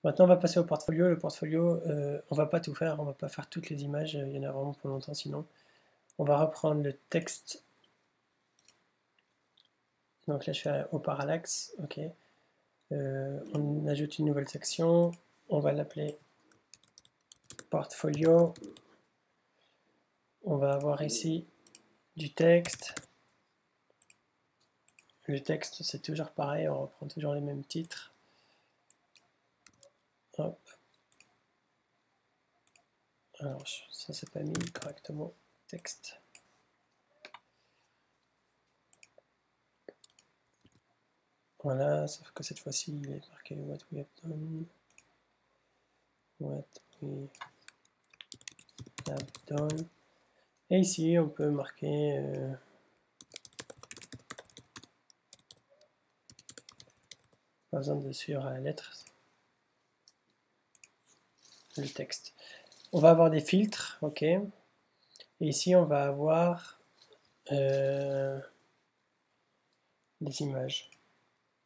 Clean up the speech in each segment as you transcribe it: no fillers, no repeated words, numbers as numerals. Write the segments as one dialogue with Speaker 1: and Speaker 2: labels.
Speaker 1: Maintenant, on va passer au portfolio. Le portfolio, on va pas tout faire, on va pas faire toutes les images, il y en a vraiment pour longtemps sinon. On va reprendre le texte. Donc là, je fais au parallaxe, ok. On ajoute une nouvelle section, on va l'appeler portfolio. On va avoir ici du texte. Le texte, c'est toujours pareil, on reprend toujours les mêmes titres. Hop. Alors, ça c'est pas mis correctement. Texte. Voilà, sauf que cette fois-ci, il est marqué what we have done. What we have done. Et ici, on peut marquer pas besoin de suivre à la lettre le texte. On va avoir des filtres, ok. Et ici, on va avoir des images.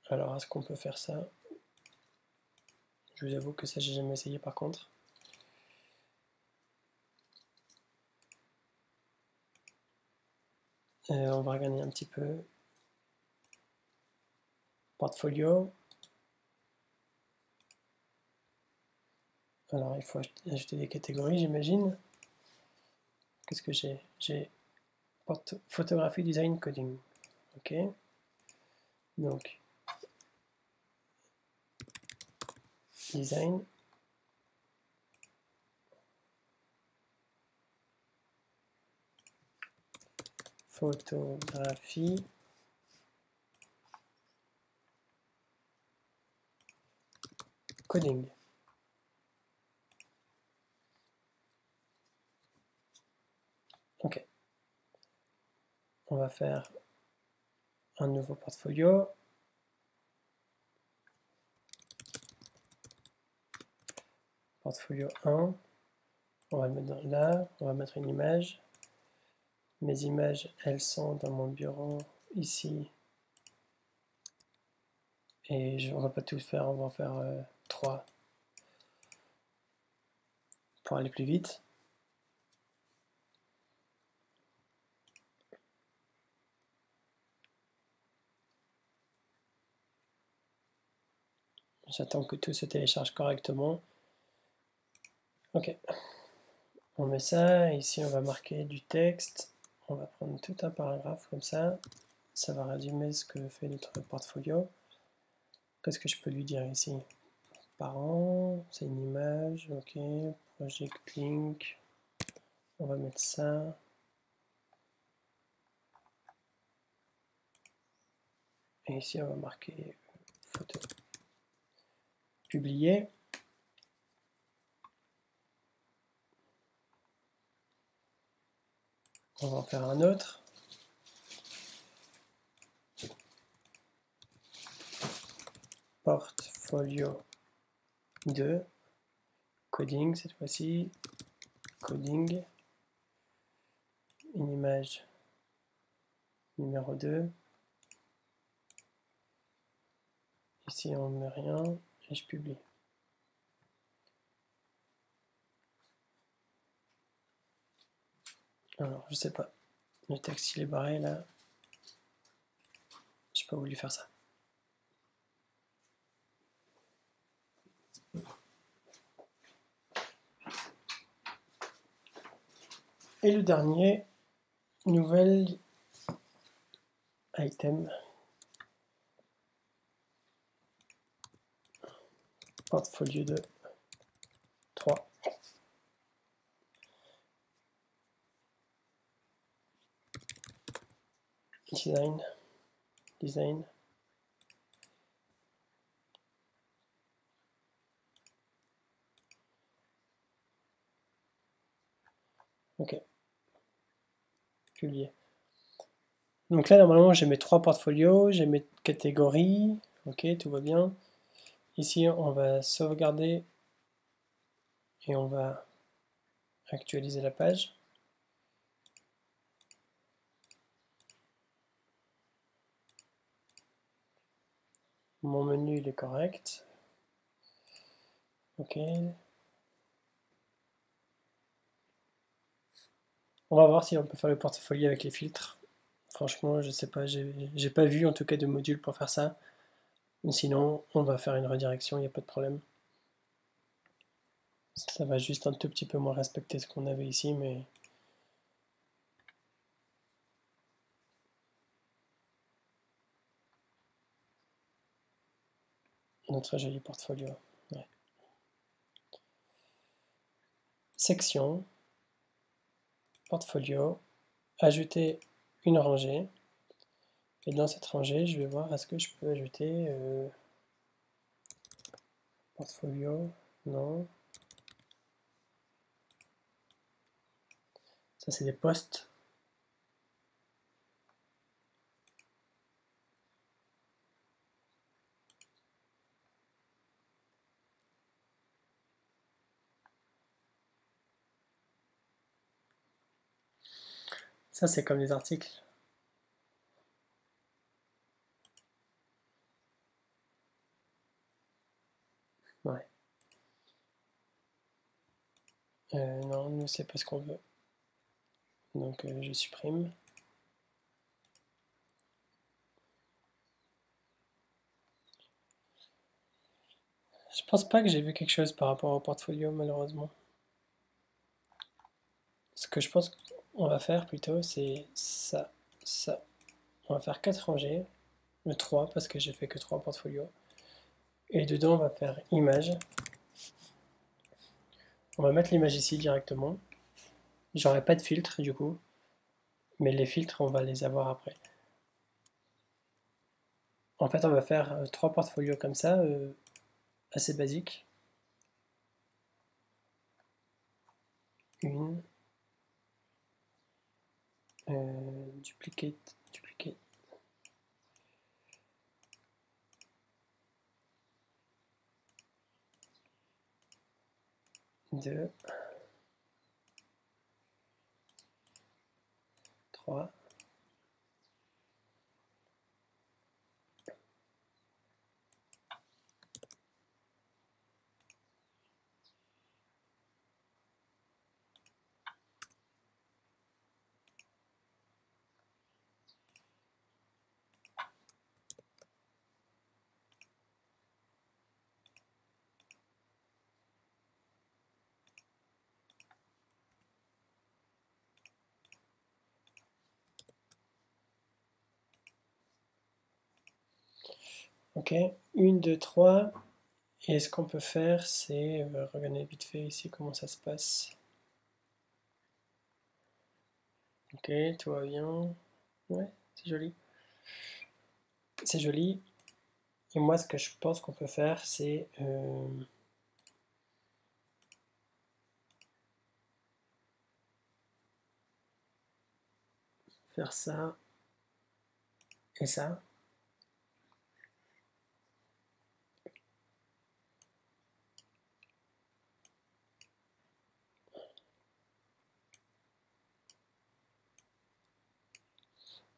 Speaker 1: Alors, est-ce qu'on peut faire ça? Je vous avoue que ça, j'ai jamais essayé par contre. On va regarder un petit peu. Portfolio. Alors, il faut ajouter des catégories, j'imagine. Qu'est-ce que j'ai? J'ai photographie, design, coding. Ok. Donc, design. Photographie. Coding. Ok. On va faire un nouveau portfolio. Portfolio 1. On va le mettre là. On va mettre une image. Mes images, elles sont dans mon bureau ici. Et on va pas tout faire, on va en faire 3 pour aller plus vite. J'attends que tout se télécharge correctement. Ok. On met ça, ici on va marquer du texte. On va prendre tout un paragraphe comme ça. Ça va résumer ce que fait notre portfolio. Qu'est-ce que je peux lui dire ici? Parents, c'est une image, ok. Project link. On va mettre ça. Et ici on va marquer photo. Publier. On va en faire un autre. Portfolio 2. Coding cette fois-ci. Coding. Une image numéro 2. Ici on ne met rien et je publie. Alors je sais pas. Le texte il est barré là. J'ai pas voulu faire ça. Et le dernier, nouvelle item. Portfolio 2. 3. Design. Design. Ok. Publier. Donc là, normalement, j'ai mes 3 portfolios, j'ai mes catégories. Ok, tout va bien. Ici, on va sauvegarder et on va actualiser la page. Mon menu, il est correct. Ok. On va voir si on peut faire le portfolio avec les filtres. Franchement, je sais pas, j'ai pas vu en tout cas de module pour faire ça. Sinon, on va faire une redirection, il n'y a pas de problème. Ça va juste un tout petit peu moins respecter ce qu'on avait ici, mais... Notre joli portfolio. Ouais. Section, portfolio, ajouter une rangée. Et dans cette rangée, je vais voir est-ce que je peux ajouter portfolio, non. Ça c'est des postes. Ça c'est comme des articles. Ouais. Non, nous c'est pas ce qu'on veut. Donc je supprime. Je pense pas que j'ai vu quelque chose par rapport au portfolio malheureusement. Ce que je pense qu'on va faire plutôt c'est ça, ça. On va faire 4 rangées, le 3 parce que j'ai fait que 3 portfolios. Et dedans on va faire image. On va mettre l'image ici directement. J'aurai pas de filtre du coup, mais les filtres on va les avoir après. En fait on va faire 3 portfolios comme ça, assez basiques. Une, duplicate, duplicate. 2, 3. Ok, 1, 2, 3. Et ce qu'on peut faire, c'est regarder vite fait ici comment ça se passe. Ok, tout va bien. Ouais, c'est joli. C'est joli. Et moi, ce que je pense qu'on peut faire, c'est faire ça et ça.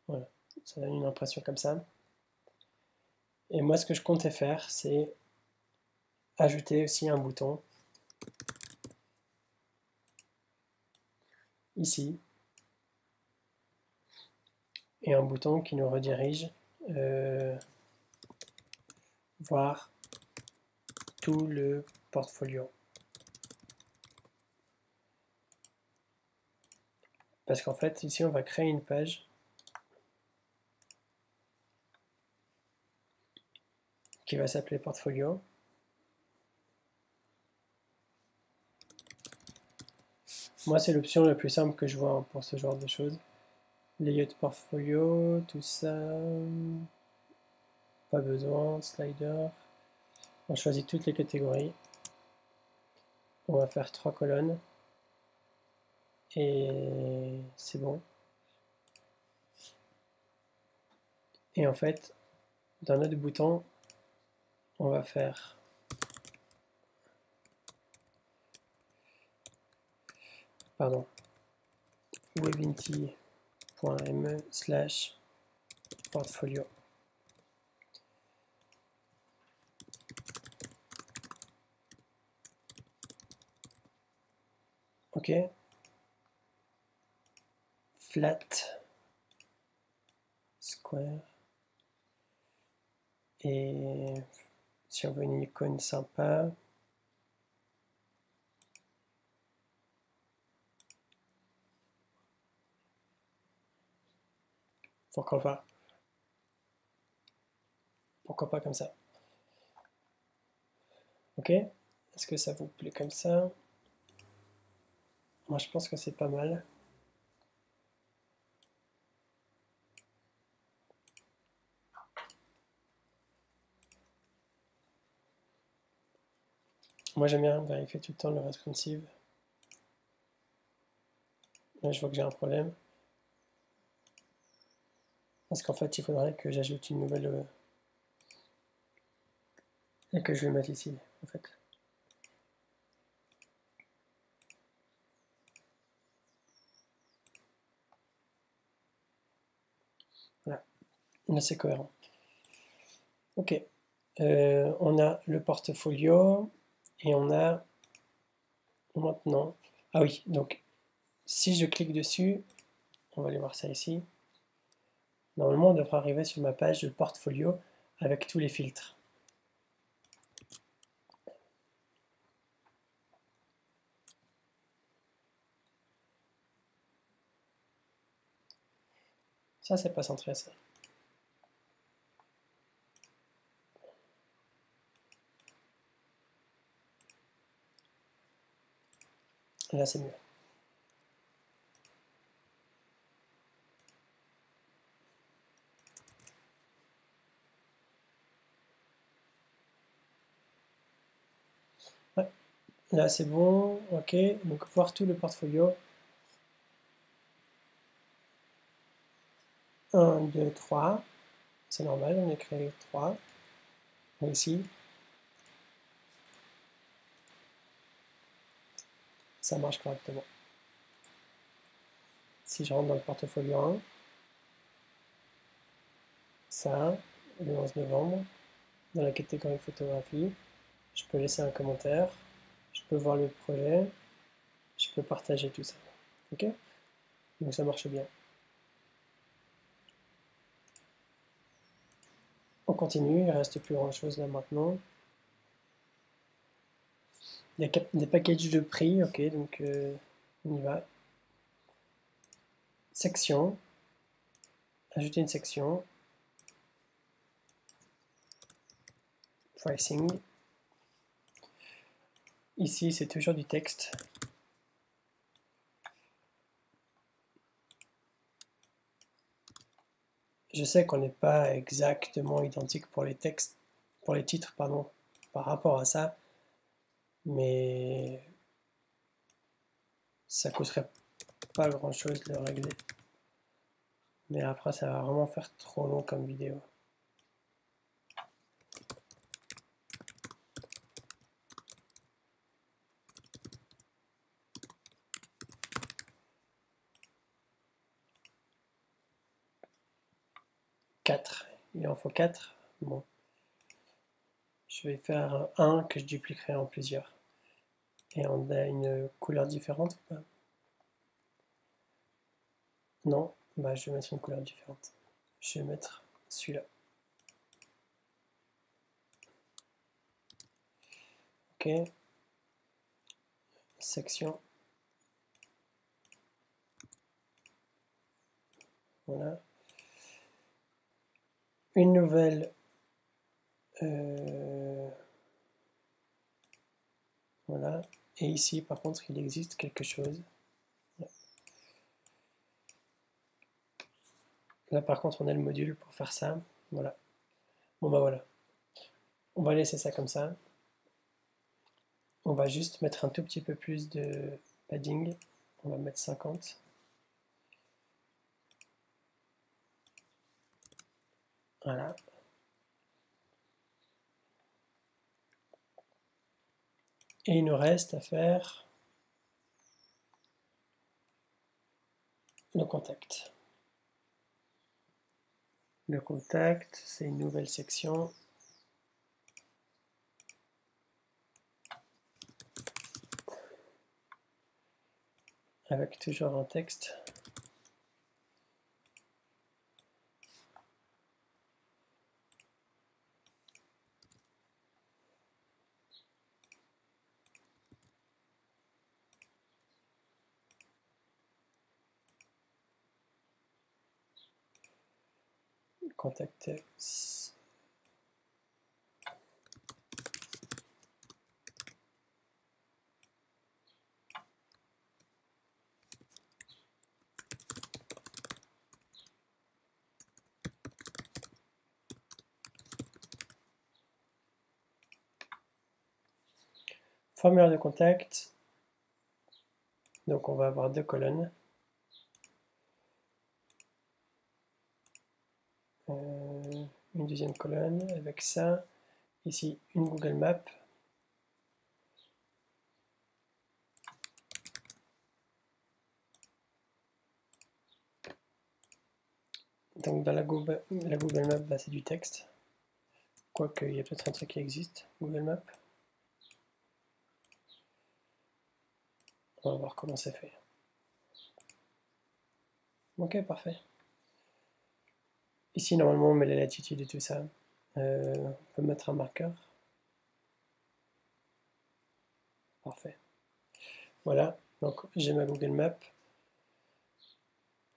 Speaker 1: Voilà, ça donne une impression comme ça. Et moi, ce que je comptais faire, c'est ajouter aussi un bouton ici et un bouton qui nous redirige voir tout le portfolio. Parce qu'en fait, ici, on va créer une page qui va s'appeler portfolio. Moi, c'est l'option la plus simple que je vois pour ce genre de choses. Layout portfolio, tout ça, pas besoin, slider. On choisit toutes les catégories. On va faire 3 colonnes. Et c'est bon. Et en fait, dans notre bouton, on va faire webinti.me/portfolio. Ok. Flat. Square. Et si on veut une icône sympa, pourquoi pas? Pourquoi pas comme ça? Ok? Est-ce que ça vous plaît comme ça? Moi je pense que c'est pas mal. Moi j'aime bien vérifier tout le temps le responsive. Là je vois que j'ai un problème. Parce qu'en fait il faudrait que j'ajoute une nouvelle et que je vais mettre ici en fait. Voilà. Là c'est cohérent. Ok. On a le portfolio et on a maintenant. Ah oui, donc si je clique dessus, on va aller voir ça ici. Normalement, on devrait arriver sur ma page de portfolio avec tous les filtres. Ça, c'est pas centré, ça. Là, c'est mieux. Ouais. Là, c'est bon. Ok. Donc, voir tout le portfolio. 1, 2, 3. C'est normal, on a créé 3. Et ici, ça marche correctement. Si je rentre dans le portfolio 1, ça, le 11 novembre, dans la catégorie photographie, je peux laisser un commentaire, je peux voir le projet, je peux partager tout ça. Ok? Donc ça marche bien. On continue, il ne reste plus grand chose là maintenant. Il y a des packages de prix, ok, donc on y va. Section, ajouter une section. Pricing. Ici, c'est toujours du texte. Je sais qu'on n'est pas exactement identique pour les textes, pour les titres, pardon, par rapport à ça, mais ça coûterait pas grand chose de le régler. Mais après, ça va vraiment faire trop long comme vidéo. Il en faut 4. Bon. Je vais faire un que je dupliquerai en plusieurs. Et on a une couleur différente ou pas? Non, bah je vais mettre une couleur différente. Je vais mettre celui-là. Ok. Section. Voilà. Une nouvelle. Voilà. Et ici, par contre, il existe quelque chose. Là, par contre, on a le module pour faire ça. Voilà. Bon, bah voilà. On va laisser ça comme ça. On va juste mettre un tout petit peu plus de padding. On va mettre 50. Voilà. Et il nous reste à faire le contact. Le contact, c'est une nouvelle section. avec toujours un texte. Contacter. Formulaire de contact. Donc on va avoir 2 colonnes. Une deuxième colonne avec ça. Ici, une Google Map. Donc dans la Google Map, bah, c'est du texte. Quoique, il y a peut-être un truc qui existe, Google Map. On va voir comment c'est fait. Ok, parfait. Ici, normalement, on met la latitude et tout ça. On peut mettre un marqueur. Parfait. Voilà, donc j'ai ma Google Map.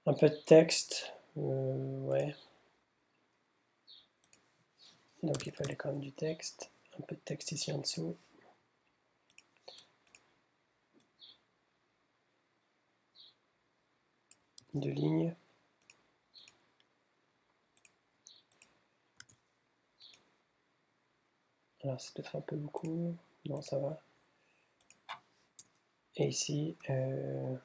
Speaker 1: Un peu de texte. Ouais. Donc il fallait quand même du texte. Un peu de texte ici en dessous. Deux lignes. Alors c'est peut-être un peu beaucoup. Non, ça va. Et ici, qu'est-ce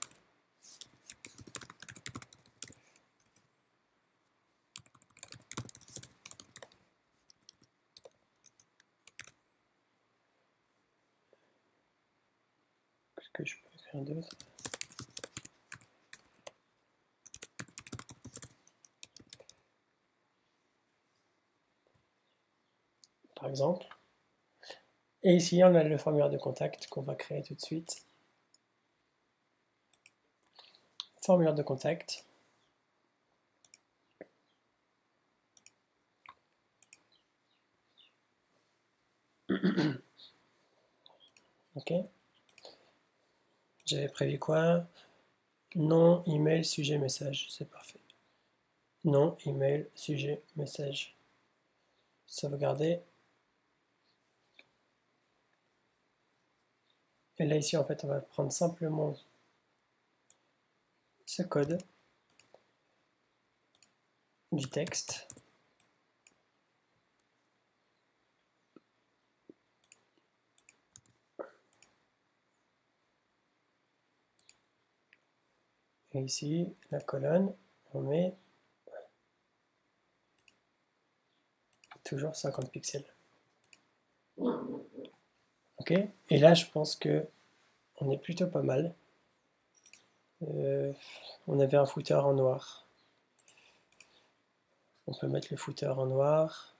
Speaker 1: que je peux écrire d'autre? Par exemple. Et ici, on a le formulaire de contact qu'on va créer tout de suite. Formulaire de contact. Ok. J'avais prévu quoi? Nom, email, sujet, message. C'est parfait. Nom, email, sujet, message. Sauvegarder. Et là, ici, en fait, on va prendre simplement ce code du texte. Et ici, la colonne, on met toujours 50 pixels. Ok. Et là, je pense que on est plutôt pas mal. On avait un footer en noir. On peut mettre le footer en noir.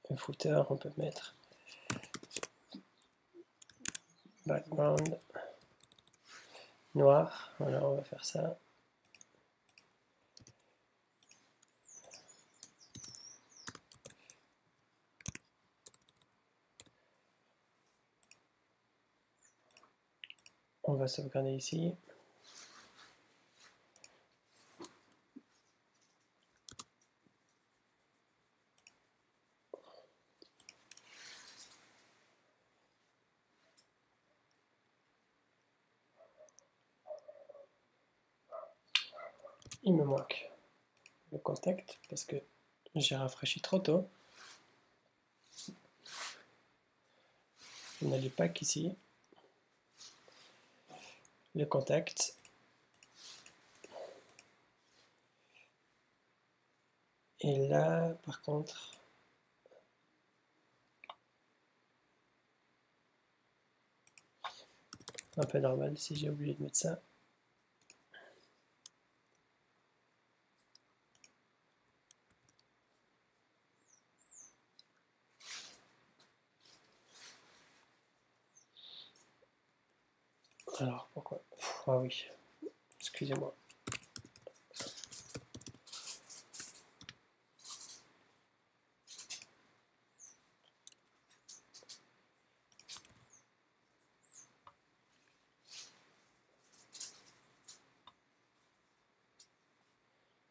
Speaker 1: Le footer, on peut mettre background noir. Voilà, on va faire ça. On va sauvegarder ici. Il me manque le contact parce que j'ai rafraîchi trop tôt. On a les packs ici. Le contact. Et là, par contre, un peu normal si j'ai oublié de mettre ça. Alors, pourquoi? Ah oui, excusez-moi.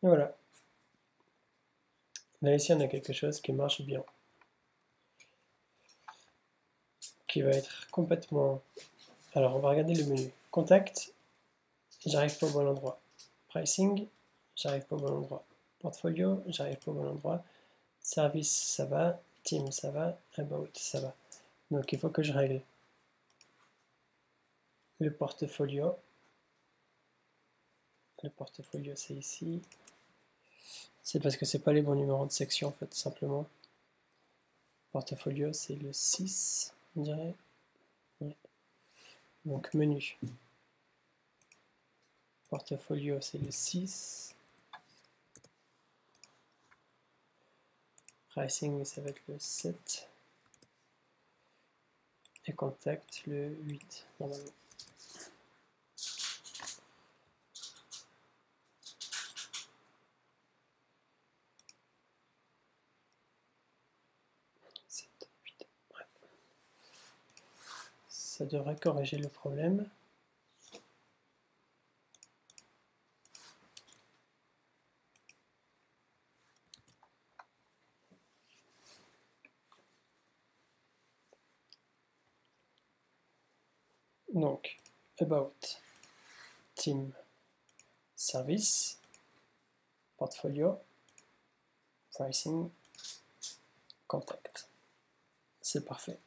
Speaker 1: Et voilà. Là, ici, on a quelque chose qui marche bien. Qui va être complètement... Alors, on va regarder le menu. Contact, j'arrive pas au bon endroit. Pricing, j'arrive pas au bon endroit. Portfolio, j'arrive pas au bon endroit. Service, ça va. Team, ça va. About, ça va. Donc, il faut que je règle le portfolio. Le portfolio, c'est ici. C'est parce que c'est pas les bons numéros de section, en fait, simplement. Portfolio, c'est le 6, on dirait. Ouais. Donc, menu. Portfolio, c'est le 6. Pricing, ça va être le 7. Et contact, le 8, normalement. Ouais. Ça devrait corriger le problème. Donc, About, Team, Service, Portfolio, Pricing, Contact. C'est parfait.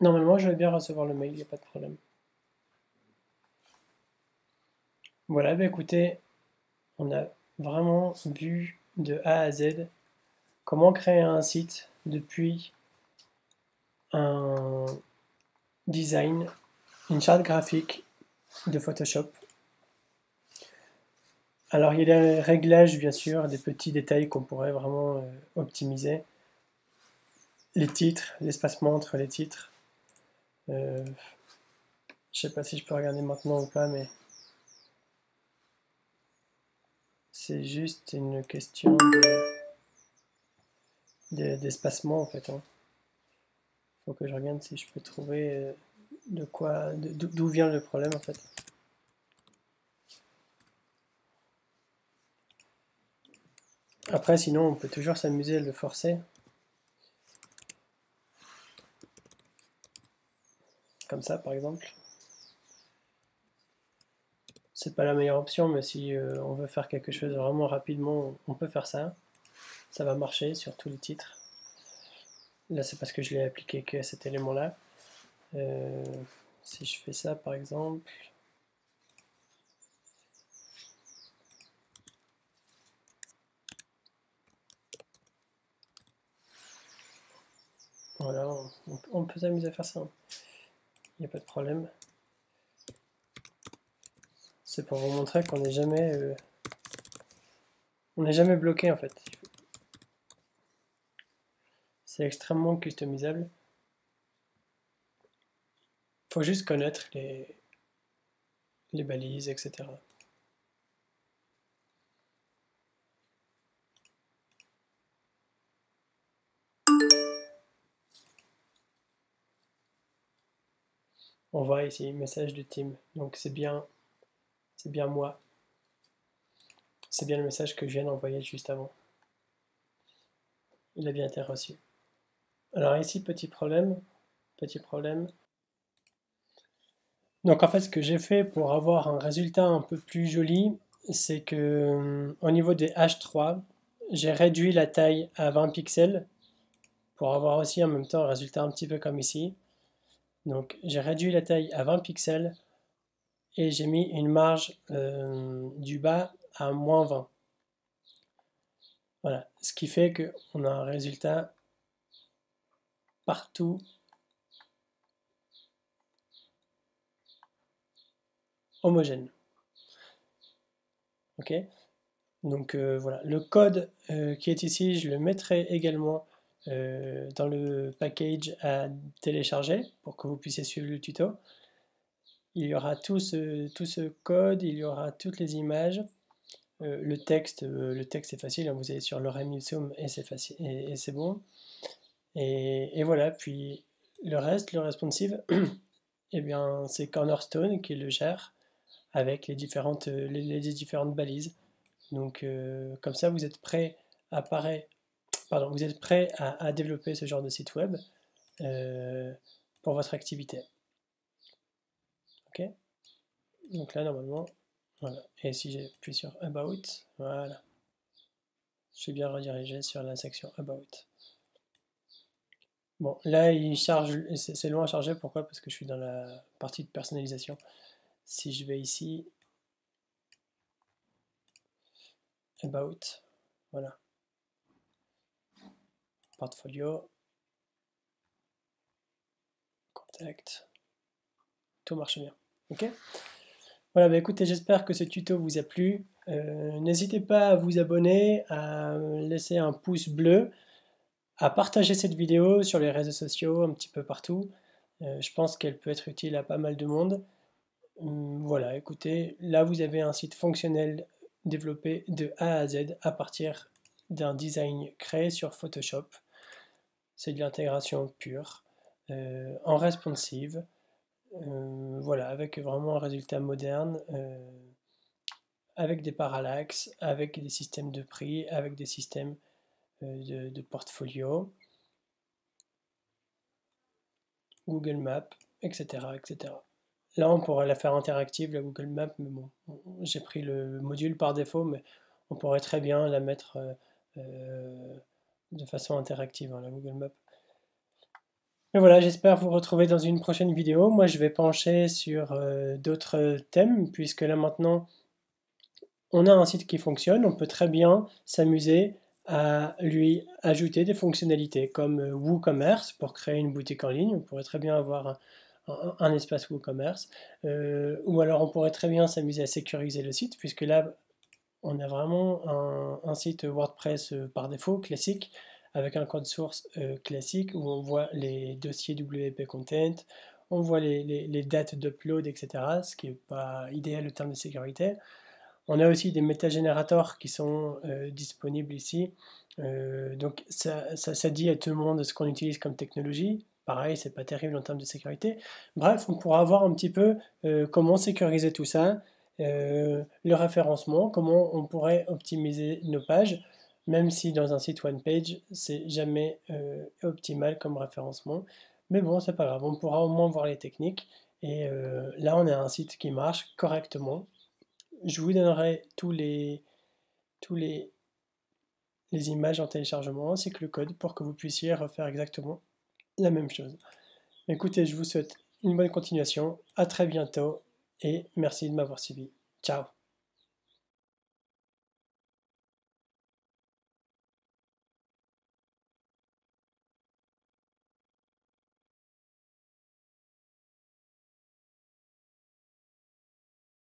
Speaker 1: Normalement, je vais bien recevoir le mail, il n'y a pas de problème. Voilà, bah écoutez, on a vraiment vu de A à Z comment créer un site depuis un design, une charte graphique de Photoshop. Alors il y a des réglages bien sûr, des petits détails qu'on pourrait vraiment optimiser. Les titres, l'espacement entre les titres. Je sais pas si je peux regarder maintenant ou pas, mais c'est juste une question d'espacement en fait. Faut que je regarde si je peux trouver de quoi, d'où vient le problème en fait. Après, sinon, on peut toujours s'amuser à le forcer. Comme ça, par exemple. C'est pas la meilleure option, mais si on veut faire quelque chose vraiment rapidement, on peut faire ça. Ça va marcher sur tous les titres. Là, c'est parce que je l'ai appliqué que cet élément-là. Euh, si je fais ça, par exemple, voilà, on peut s'amuser à faire ça. Il n'y a pas de problème. C'est pour vous montrer qu'on n'est jamais, bloqué en fait. C'est extrêmement customisable. Il faut juste connaître les balises, etc. On voit ici message de Tim. Donc c'est bien moi. C'est bien le message que je viens d'envoyer juste avant. Il a bien été reçu. Alors ici, petit problème. Donc en fait, ce que j'ai fait pour avoir un résultat un peu plus joli, c'est que au niveau des H3, j'ai réduit la taille à 20 pixels pour avoir aussi en même temps un résultat un petit peu comme ici. Donc j'ai réduit la taille à 20 pixels et j'ai mis une marge du bas à -20. Voilà, ce qui fait qu'on a un résultat partout homogène. Ok, donc voilà, le code qui est ici, je le mettrai également dans le package à télécharger pour que vous puissiez suivre le tuto. Il y aura tout ce code, il y aura toutes les images. Le texte est facile, hein, vous allez sur Lorem Ipsum et c'est facile et c'est bon. Et voilà, puis le reste, le responsive, eh bien c'est Cornerstone qui le gère avec les différentes balises. Donc comme ça, vous êtes prêt vous êtes prêt à développer ce genre de site web euh, pour votre activité. Ok. Donc là, normalement, voilà. Et si j'appuie sur About, voilà. Je suis bien redirigé sur la section About. Bon, là, il charge, c'est long à charger. Pourquoi? Parce que je suis dans la partie de personnalisation. Si je vais ici, About, voilà. Portfolio, Contact, tout marche bien. Ok? Voilà, bah écoutez, j'espère que ce tuto vous a plu. N'hésitez pas à vous abonner, à laisser un pouce bleu, à partager cette vidéo sur les réseaux sociaux, un petit peu partout. Je pense qu'elle peut être utile à pas mal de monde. Voilà, écoutez, là vous avez un site fonctionnel développé de A à Z à partir d'un design créé sur Photoshop. C'est de l'intégration pure, en responsive. Voilà, avec vraiment un résultat moderne, avec des parallaxes, avec des systèmes de prix, avec des systèmes de portfolio, Google Maps, etc., etc. Là, on pourrait la faire interactive, la Google Maps, mais bon, j'ai pris le module par défaut, mais on pourrait très bien la mettre de façon interactive, hein, la Google Maps. Et voilà, j'espère vous retrouver dans une prochaine vidéo. Moi, je vais pencher sur d'autres thèmes, puisque là maintenant, on a un site qui fonctionne, on peut très bien s'amuser à lui ajouter des fonctionnalités comme WooCommerce pour créer une boutique en ligne. On pourrait très bien avoir un espace WooCommerce. Ou alors on pourrait très bien s'amuser à sécuriser le site, puisque là, on a vraiment un site WordPress par défaut, classique, avec un code source classique où on voit les dossiers WP Content, on voit les dates d'upload, etc., ce qui n'est pas idéal en termes de sécurité. On a aussi des métagénérateurs qui sont disponibles ici. Donc ça dit à tout le monde ce qu'on utilise comme technologie. Pareil, c'est pas terrible en termes de sécurité. Bref, on pourra voir un petit peu comment sécuriser tout ça, le référencement, comment on pourrait optimiser nos pages, même si dans un site one page, c'est jamais optimal comme référencement. Mais bon, c'est pas grave, on pourra au moins voir les techniques. Et là, on a un site qui marche correctement. Je vous donnerai tous les images en téléchargement ainsi que le code pour que vous puissiez refaire exactement la même chose. Écoutez, je vous souhaite une bonne continuation, à très bientôt et merci de m'avoir suivi. Ciao!